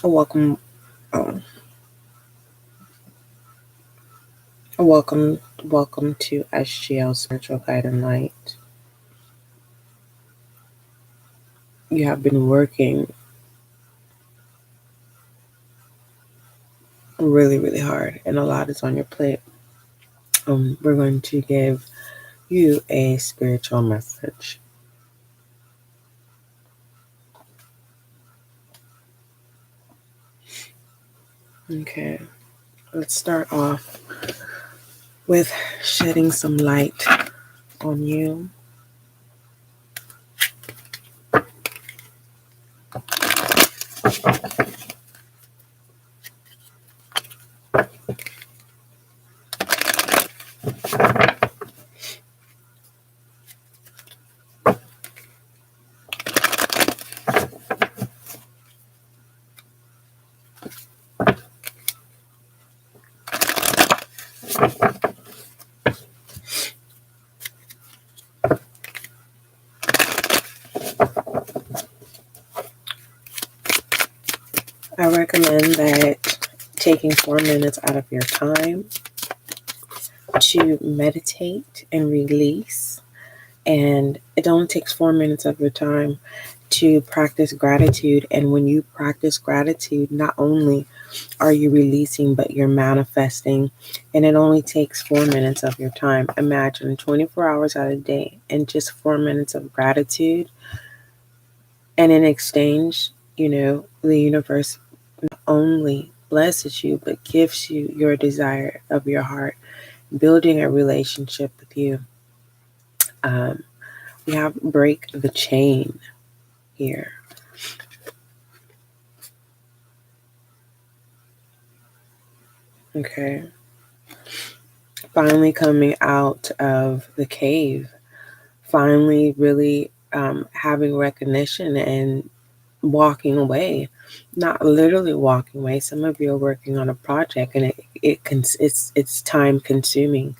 Welcome, um, welcome to SGL Spiritual Guiding Light. You have been working really, really hard, and a lot is on your plate. We're going to give you a spiritual message. Okay, let's start off with shedding some light on you. I recommend that taking 4 minutes out of your time to meditate and release. And it only takes 4 minutes of your time to practice gratitude. And when you practice gratitude, not only are you releasing, but you're manifesting. And it only takes 4 minutes of your time. Imagine 24 hours out of the day and just 4 minutes of gratitude. And in exchange, the universe not only blesses you, but gives you your desire of your heart, building a relationship with you. We have break the chain here. Okay. Finally coming out of the cave. Finally really having recognition and walking away. Not literally walking away. Some of you are working on a project and it's time consuming.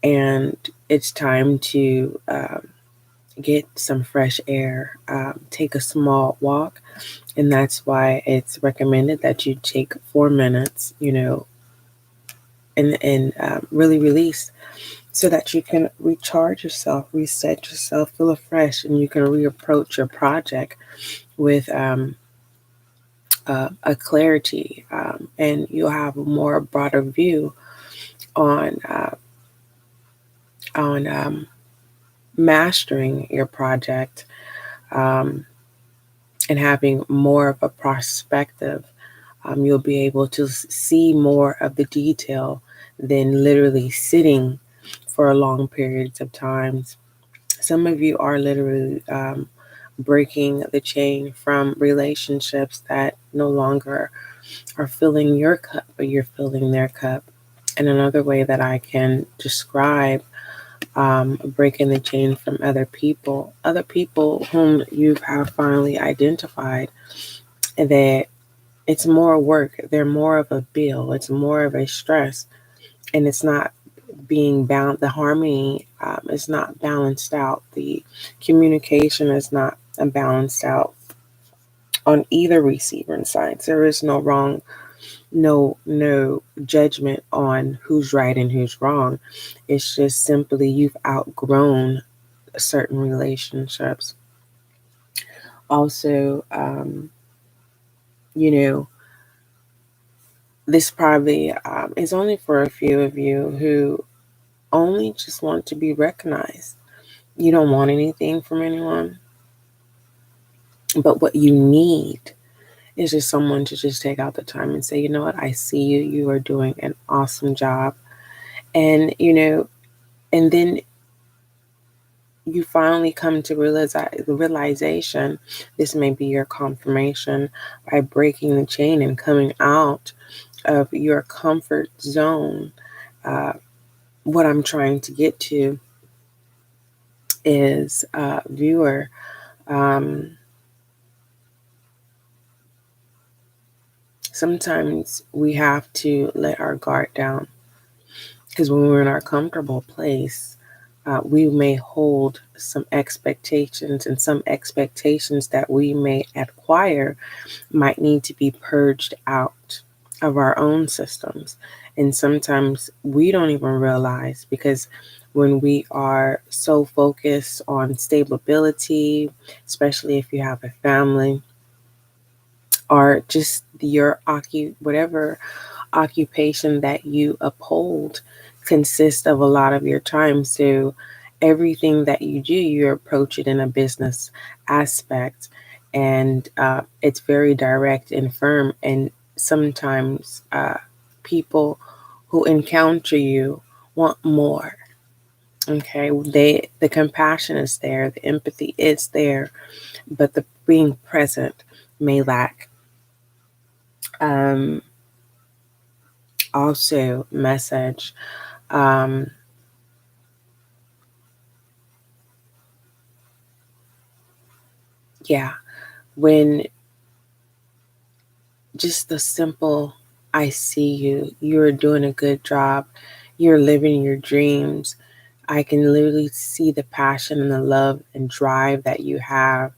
And it's time to get some fresh air, take a small walk. And that's why it's recommended that you take 4 minutes, and really release so that you can recharge yourself, reset yourself, feel afresh, and you can reapproach your project with a clarity, and you'll have a more broader view on mastering your project, and having more of a perspective. You'll be able to see more of the detail than literally sitting for long periods of times. Some of you are literally breaking the chain from relationships that no longer are filling your cup, but you're filling their cup. And another way that I can describe breaking the chain from other people whom you have finally identified that it's more work, they're more of a bill, it's more of a stress, and it's not being bound, the harmony is not balanced out, the communication is not balanced out on either receiver side. There is no wrong, no judgment on who's right and who's wrong. It's just simply you've outgrown certain relationships. Also, this probably is only for a few of you who only just want to be recognized. You don't want anything from anyone, but what you need is just someone to just take out the time and say, you know what, I see you. You are doing an awesome job. And, and then you finally come to the realization, this may be your confirmation by breaking the chain and coming out of your comfort zone. What I'm trying to get to is, viewer, sometimes we have to let our guard down, because when we're in our comfortable place, we may hold some expectations, and some expectations that we may acquire might need to be purged out of our own systems. And sometimes we don't even realize, because when we are so focused on stability, especially if you have a family or just your whatever occupation that you uphold consists of a lot of your time. So everything that you do, you approach it in a business aspect, and it's very direct and firm. And sometimes people who encounter you want more. Okay, the compassion is there, the empathy is there, but the being present may lack. Um, Also, message. Um, yeah, when just the simple, I see you, you're doing a good job, you're living your dreams. I can literally see the passion and the love and drive that you have.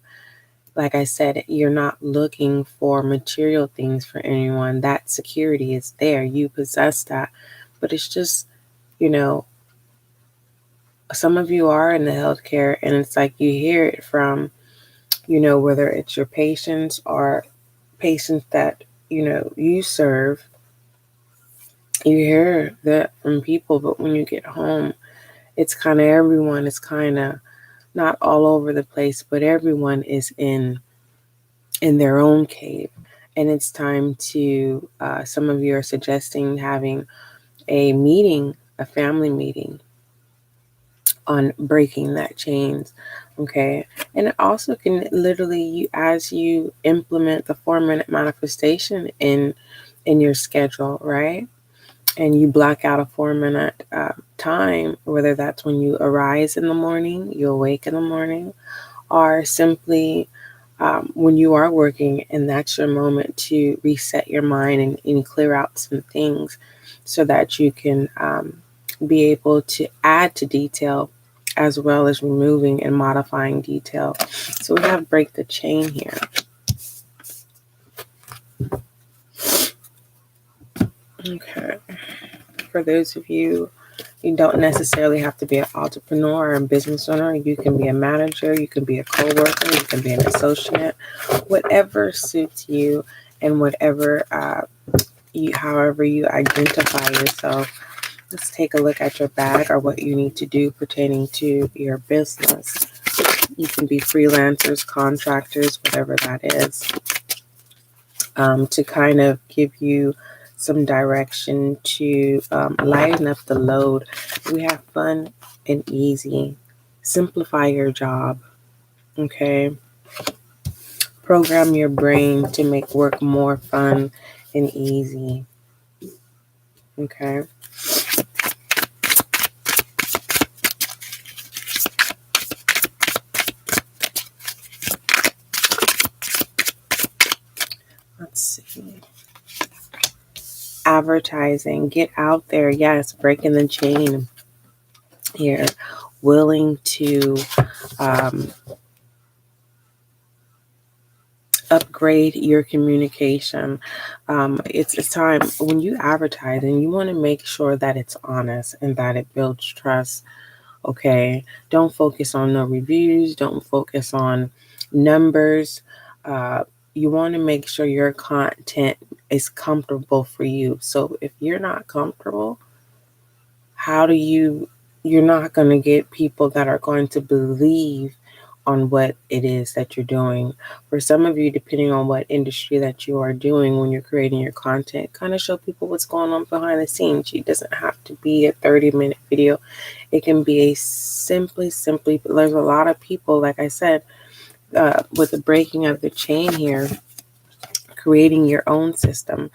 Like I said, you're not looking for material things for anyone. That security is there. You possess that. But it's just, you know, some of you are in the healthcare, and it's like you hear it from, whether it's your patients or patients that, you serve. You hear that from people, but when you get home, it's kind of everyone is kind of not all over the place, but everyone is in their own cave. And it's time to, some of you are suggesting having a family meeting on breaking that chains. Okay. And it also can literally, as you implement the 4-minute manifestation in your schedule, right? And you block out a 4-minute time, whether that's when you arise in the morning, you awake in the morning, or simply when you are working, and that's your moment to reset your mind and clear out some things so that you can be able to add to detail as well as removing and modifying detail. So we have break the chain here. Okay. For those of you, you don't necessarily have to be an entrepreneur or a business owner. You can be a manager, you can be a co-worker, you can be an associate, whatever suits you and whatever however you identify yourself. Let's take a look at your bag or what you need to do pertaining to your business. You can be freelancers, contractors, whatever that is, to kind of give you some direction to lighten up the load. We have fun and easy. Simplify your job, okay? Program your brain to make work more fun and easy, okay? Let's see. Advertising, get out there. Yes, breaking the chain here. Willing to upgrade your communication. It's time when you advertise, and you want to make sure that it's honest and that it builds trust. Okay, don't focus on no reviews. Don't focus on numbers. You want to make sure your content is comfortable for you. So if you're not comfortable, how do you're not going to get people that are going to believe on what it is that you're doing. For some of you, depending on what industry that you are doing when you're creating your content, kind of show people what's going on behind the scenes. It doesn't have to be a 30-minute video. It can be a simply, there's a lot of people, like I said, with the breaking of the chain here, creating your own system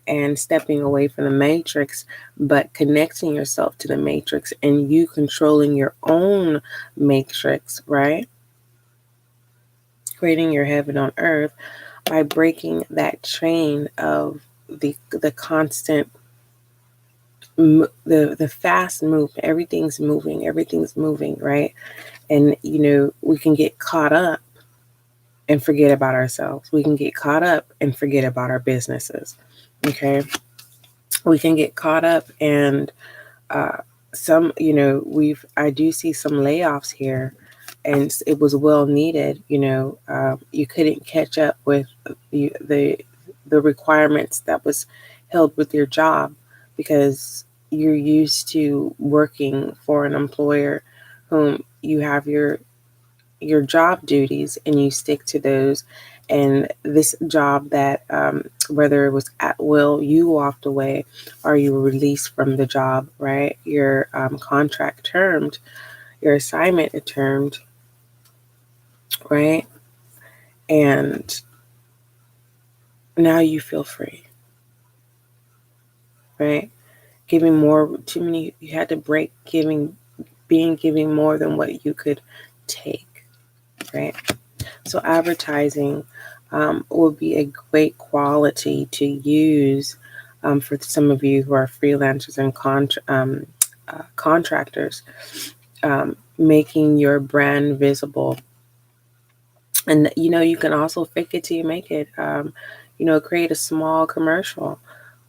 and stepping away from the matrix, but connecting yourself to the matrix and you controlling your own matrix, right? Creating your heaven on earth by breaking that chain of the constant the fast move, everything's moving, right? And we can get caught up and forget about ourselves. We can get caught up and forget about our businesses. Okay, we can get caught up and I do see some layoffs here, and it was well needed. You couldn't catch up with the requirements that was held with your job because you're used to working for an employer whom you have your job duties and you stick to those. And this job that, whether it was at will, you walked away or you were released from the job, right? Your contract termed, your assignment termed, right? And now you feel free, right? Giving more, too many, you had to break giving more than what you could take, right? So advertising will be a great quality to use for some of you who are freelancers and contractors, making your brand visible. And you can also fake it till you make it. Create a small commercial,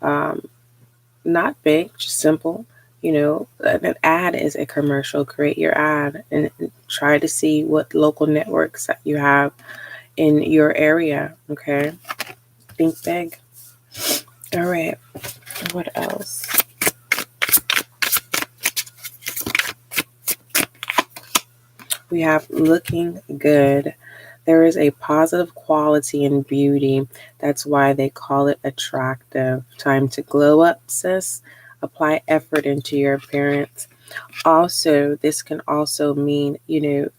not big, just simple. An ad is a commercial. Create your ad and try to see what local networks that you have in your area. Okay, think big. All right, what else? We have looking good. There is a positive quality in beauty. That's why they call it attractive. Time to glow up, sis. Apply effort into your appearance. Also, this can also mean,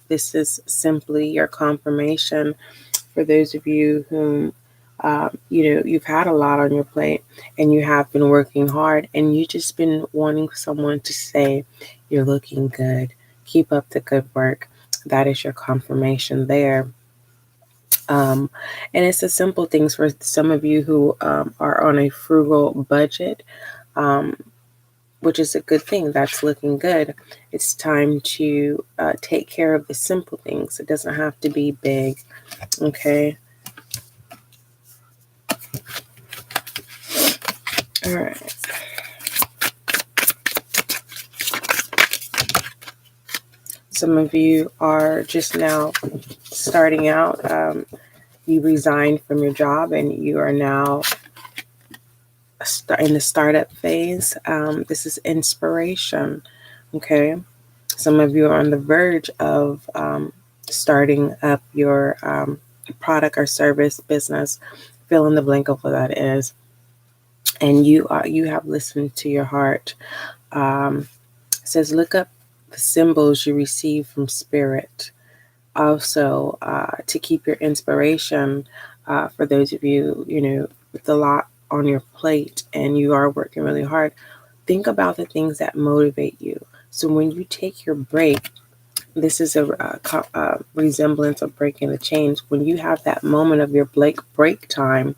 this is simply your confirmation for those of you whom, you've had a lot on your plate and you have been working hard and you just been wanting someone to say, you're looking good. Keep up the good work. That is your confirmation there. And it's the simple things for some of you who are on a frugal budget, which is a good thing. That's looking good. It's time to take care of the simple things. It doesn't have to be big. Okay. All right. Some of you are just now starting out. You resigned from your job and you are now in the startup phase. This is inspiration. Okay. Some of you are on the verge of starting up your product or service business. Fill in the blank of what that is. And you have listened to your heart. It says, look up the symbols you receive from spirit. Also, to keep your inspiration, for those of you, with a lot on your plate and you are working really hard, think about the things that motivate you. So when you take your break, this is a resemblance of breaking the chains. When you have that moment of your break time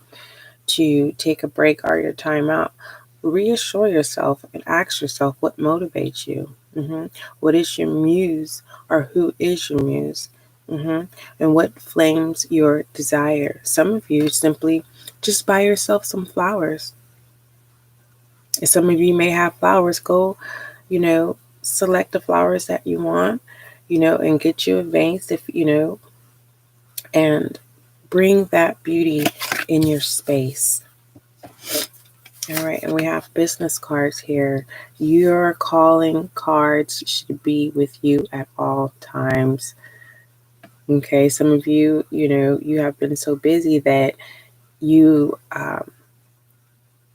to take a break or your time out, reassure yourself and ask yourself what motivates you. What is your muse, or who is your muse? And what flames your desire? Some of you simply just buy yourself some flowers. And some of you may have flowers. Go, select the flowers that you want, and get you a vase and bring that beauty in your space. All right, and we have business cards here. Your calling cards should be with you at all times. Okay, some of you, you have been so busy that you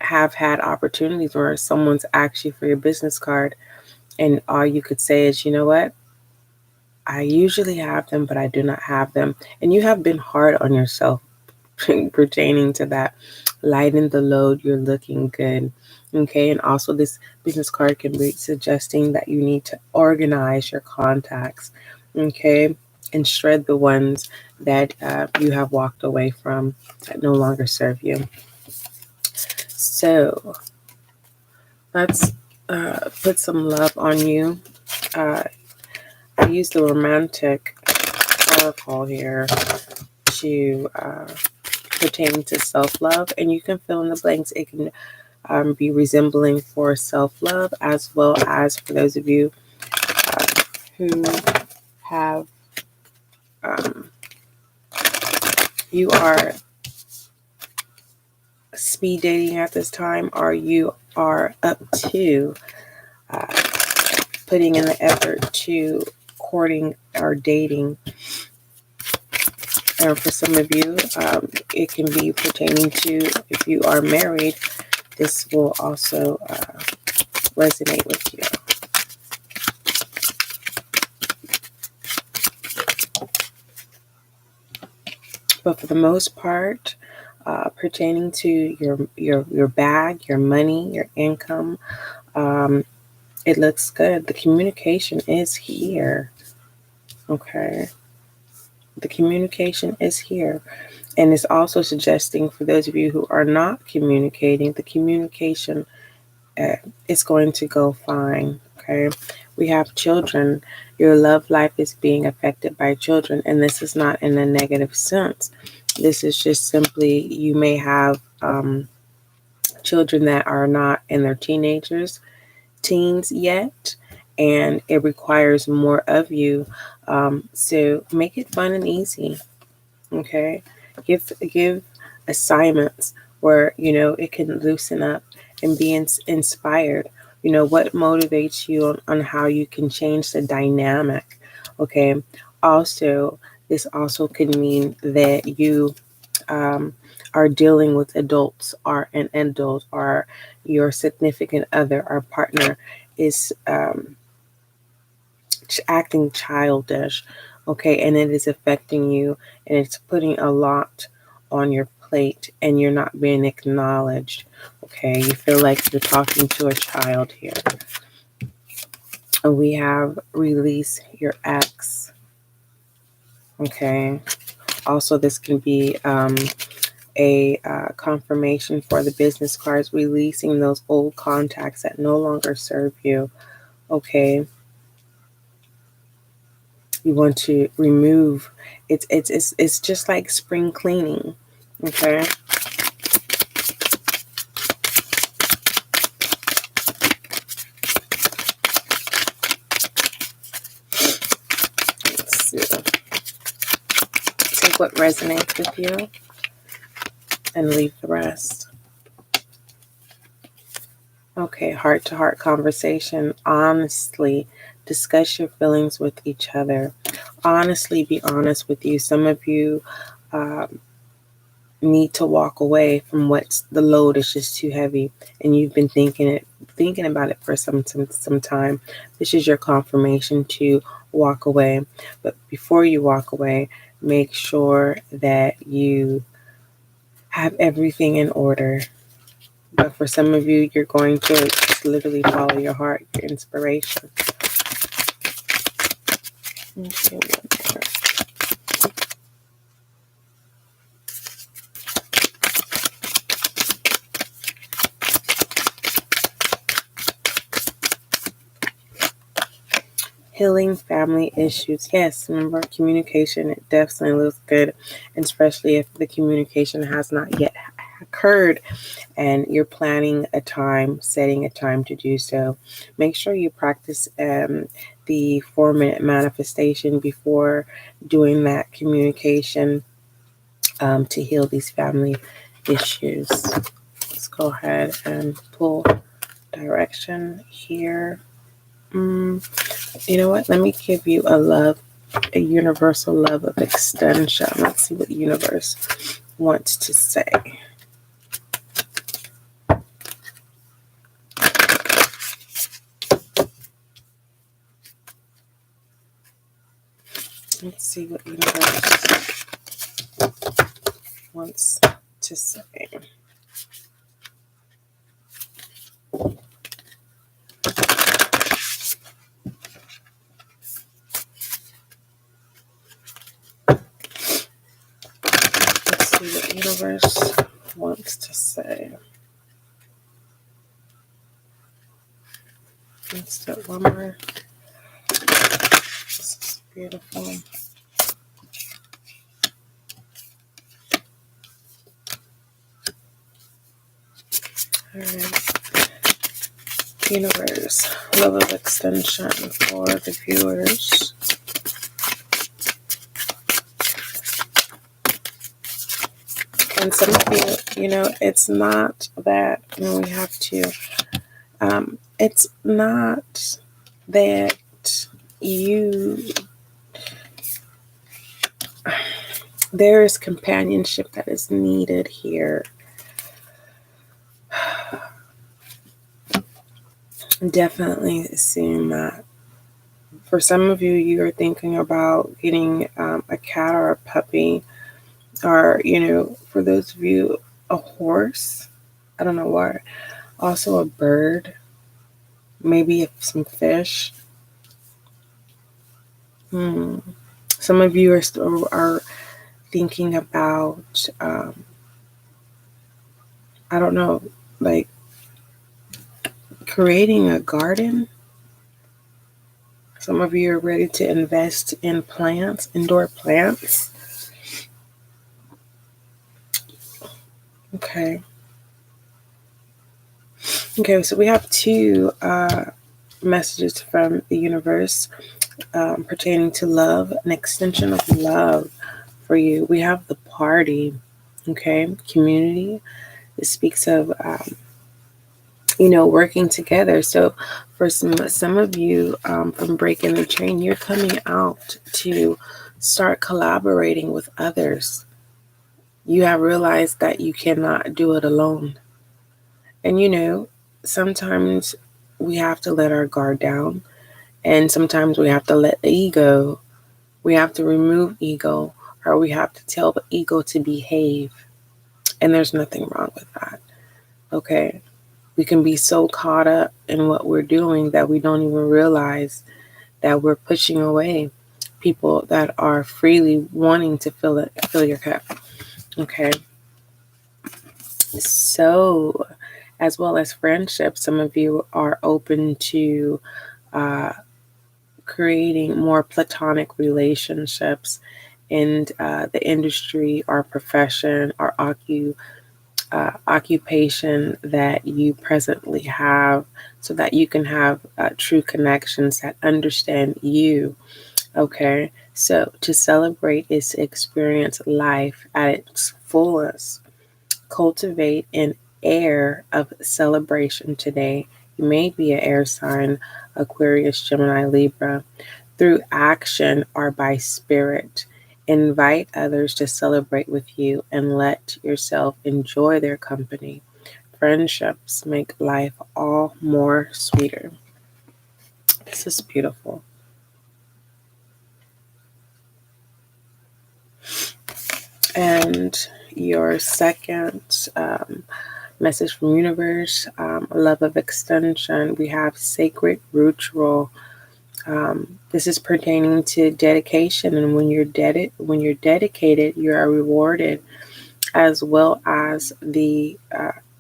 have had opportunities where someone's asked you for your business card, and all you could say is, you know what? I usually have them, but I do not have them. And you have been hard on yourself pertaining to that. Lighten the load, you're looking good. Okay, and also this business card can be suggesting that you need to organize your contacts. Okay, and shred the ones that you have walked away from that no longer serve you. So let's put some love on you. I use the romantic oracle here to pertain to self-love, and you can fill in the blanks. It can be resembling for self-love, as well as for those of you who have you are speed dating at this time, or you are up to putting in the effort to courting or dating. And for some of you, it can be pertaining to if you are married. This will also resonate with you. But for the most part, pertaining to your bag, your money, your income, it looks good. The communication is here. Okay. The communication is here. And it's also suggesting for those of you who are not communicating, the communication is going to go fine. Okay. We have children. Your love life is being affected by children. And this is not in a negative sense. This is just simply you may have children that are not in their teens yet, and it requires more of you. So make it fun and easy. Okay, give assignments where it can loosen up and be inspired. What motivates you on how you can change the dynamic. Okay. Also, this also could mean that you are dealing with adults, or an adult, or your significant other or partner is acting childish, okay, and it is affecting you, and it's putting a lot on your plate, and you're not being acknowledged, okay? You feel like you're talking to a child here. And we have release your ex, okay? Also, this can be a confirmation for the business cards, releasing those old contacts that no longer serve you, okay? You want to remove. It's just like spring cleaning, okay? Let's see. Take what resonates with you and leave the rest. Okay, heart-to-heart conversation. Honestly, discuss your feelings with each other. Honestly, be honest with you. Some of you need to walk away from what's the load is just too heavy, and you've been thinking about it for some time. This is your confirmation to walk away. But before you walk away, make sure that you have everything in order. But for some of you, you're going to just literally follow your heart, your inspiration. Okay, whatever. Healing family issues. Yes, remember communication, it definitely looks good, and especially if the communication has not yet occurred and you're planning a time, setting a time to do so. Make sure you practice the 4-minute manifestation before doing that communication to heal these family issues. Let's go ahead and pull direction here. You know what? Let me give you a universal love of extension. Let's see what the universe wants to say. Let's see what the universe wants to say. Let's see what the universe wants to say. Let's do one more. This is beautiful. All right. Universe, love of extension for the viewers. And some of you, it's not that we have to, it's not that there is companionship that is needed here. Definitely seeing that. For some of you, you are thinking about getting a cat or a puppy, or, for those of you, a horse. I don't know why. Also a bird, maybe some fish. Some of you are thinking about, I don't know, like creating a garden. Some of you are ready to invest in plants, indoor plants. Okay. Okay, so we have two messages from the universe pertaining to love, an extension of love for you. We have the party, okay, community. It speaks of, working together. So for some of you, from breaking the chain, you're coming out to start collaborating with others. You have realized that you cannot do it alone. And sometimes we have to let our guard down, and sometimes we have to let the ego, we have to remove ego, or we have to tell the ego to behave. And there's nothing wrong with that. Okay. We can be so caught up in what we're doing that we don't even realize that we're pushing away people that are freely wanting to fill your cup. Okay. So, as well as friendship, some of you are open to creating more platonic relationships in the industry or profession or occupation that you presently have, so that you can have true connections that understand you. Okay, so to celebrate is to experience life at its fullest. Cultivate an air of celebration today. You may be an air sign, Aquarius, Gemini, Libra, through action or by spirit. Invite others to celebrate with you and let yourself enjoy their company. Friendships make life all more sweeter. This is beautiful. And your second message from universe, love of extension, we have sacred ritual. This is pertaining to dedication, and when you're dedicated, you are rewarded, as well as the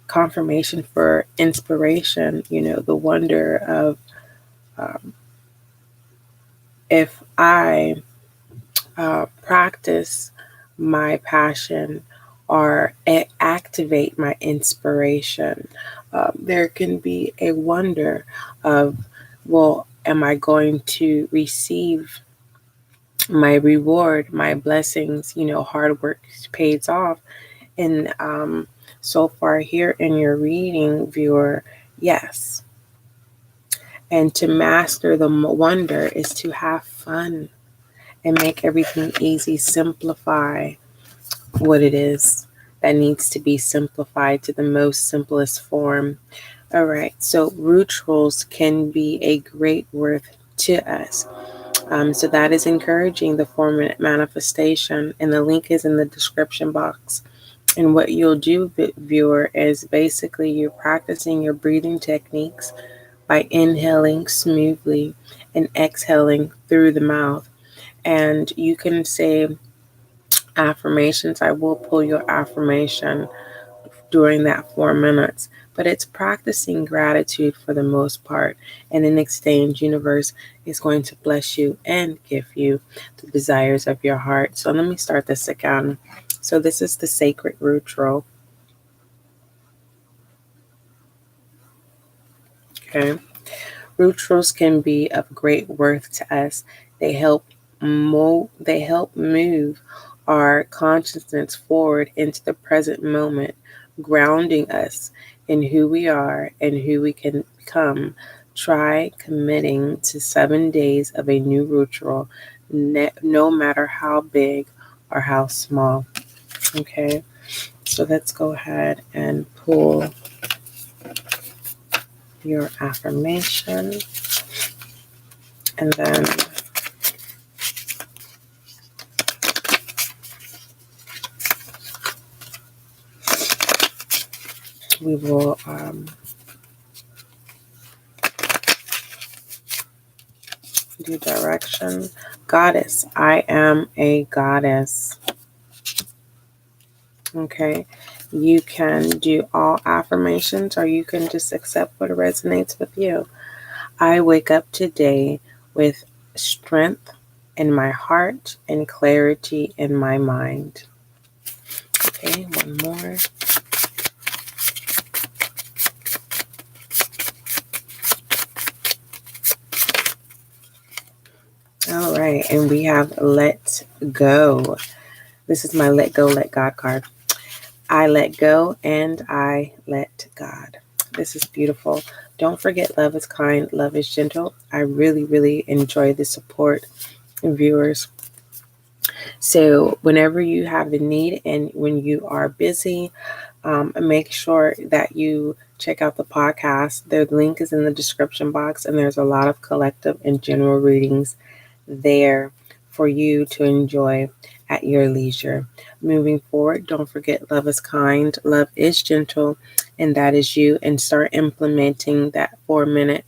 confirmation for inspiration. The wonder of, if I practice my passion or activate my inspiration, there can be a wonder of, well, am I going to receive my reward, my blessings? Hard work pays off. And so far here in your reading, viewer, yes. And to master the wonder is to have fun and make everything easy. Simplify what it is that needs to be simplified to the most simplest form. All right, so rituals can be a great worth to us. So that is encouraging the 4-minute manifestation, and the link is in the description box. And what you'll do, viewer, is basically you're practicing your breathing techniques by inhaling smoothly and exhaling through the mouth. And you can say affirmations. I will pull your affirmation during that 4 minutes, but it's practicing gratitude for the most part. And in exchange, universe is going to bless you and give you the desires of your heart. So let me start this again. So this is the sacred ritual. Okay. Rituals can be of great worth to us. They help move our consciousness forward into the present moment, grounding us in who we are and who we can become. Try committing to 7 days of a new ritual, no matter how big or how small. Okay, so let's go ahead and pull your affirmation, and then we will do direction. Goddess, I am a goddess. Okay, you can do all affirmations, or you can just accept what resonates with you. I wake up today with strength in my heart and clarity in my mind. Okay, one more. All right, and we have let go. This is my let go, let God card. I let go and I let God. This is beautiful. Don't forget, love is kind, love is gentle. I really, really enjoy the support, viewers. So whenever you have the need and when you are busy, make sure that you check out the podcast. The link is in the description box, and there's a lot of collective and general readings there for you to enjoy at your leisure. Moving forward, don't forget, love is kind, love is gentle, and that is you. And start implementing that 4-minute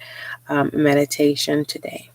meditation today.